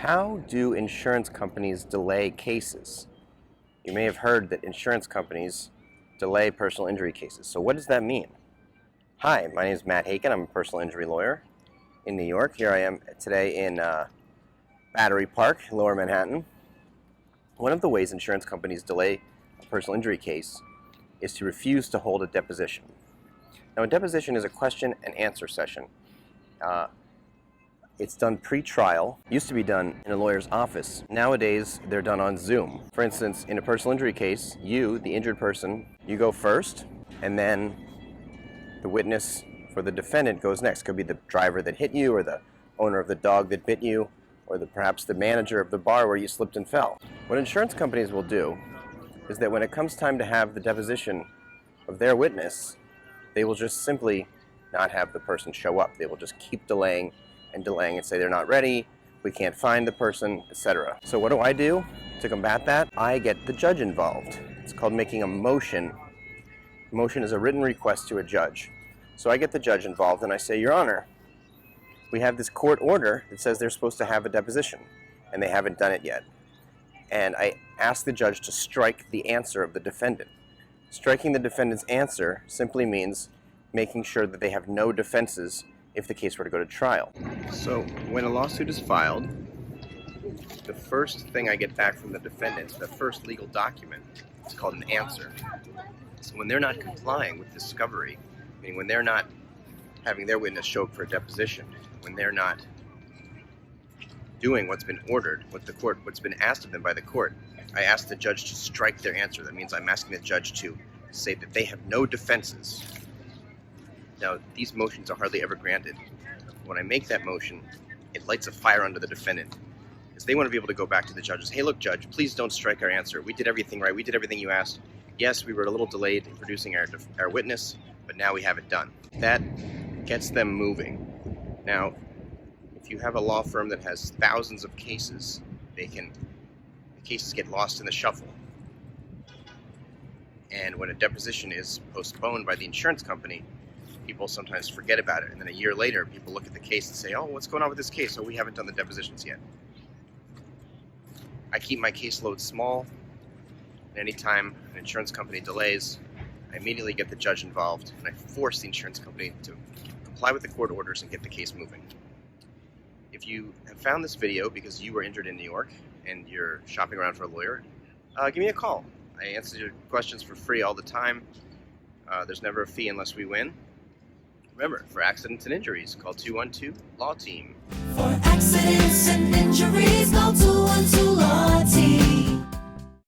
How do insurance companies delay cases? You may have heard that insurance companies delay personal injury cases. So what does that mean? Hi, my name is Matt Haicken. I'm a personal injury lawyer in New York. Here I am today in Battery Park, Lower Manhattan. One of the ways insurance companies delay a personal injury case is to refuse to hold a deposition. Now, a deposition is a question and answer session. It's done pre-trial. Used to be done in a lawyer's office. Nowadays, they're done on Zoom. For instance, in a personal injury case, you, the injured person, you go first, and then the witness for the defendant goes next. Could be the driver that hit you, or the owner of the dog that bit you, or perhaps the manager of the bar where you slipped and fell. What insurance companies will do is that when it comes time to have the deposition of their witness, they will just simply not have the person show up. They will just keep delaying and say they're not ready, we can't find the person, etc. So what do I do to combat that? I get the judge involved. It's called making a motion. Motion is a written request to a judge. So I get the judge involved and I say, Your Honor, we have this court order that says they're supposed to have a deposition, and they haven't done it yet. And I ask the judge to strike the answer of the defendant. Striking the defendant's answer simply means making sure that they have no defenses if the case were to go to trial. So when a lawsuit is filed, the first thing I get back from the defendant, the first legal document, is called an answer. So when they're not complying with discovery, meaning when they're not having their witness show up for a deposition, when they're not doing what's been ordered, what's been asked of them by the court, I ask the judge to strike their answer. That means I'm asking the judge to say that they have no defenses. Now, these motions are hardly ever granted. When I make that motion, it lights a fire under the defendant, because they want to be able to go back to the judge and say, hey, look, judge, please don't strike our answer. We did everything right. We did everything you asked. Yes, we were a little delayed in producing our witness, but now we have it done. That gets them moving. Now, if you have a law firm that has thousands of cases, the cases get lost in the shuffle. And when a deposition is postponed by the insurance company, people sometimes forget about it, and then a year later, people look at the case and say, oh, what's going on with this case? Oh, we haven't done the depositions yet. I keep my caseload small, and anytime an insurance company delays, I immediately get the judge involved, and I force the insurance company to comply with the court orders and get the case moving. If you have found this video because you were injured in New York and you're shopping around for a lawyer, give me a call. I answer your questions for free all the time. There's never a fee unless we win. Remember, for accidents and injuries, call 212-LAW-TEAM. For accidents and injuries.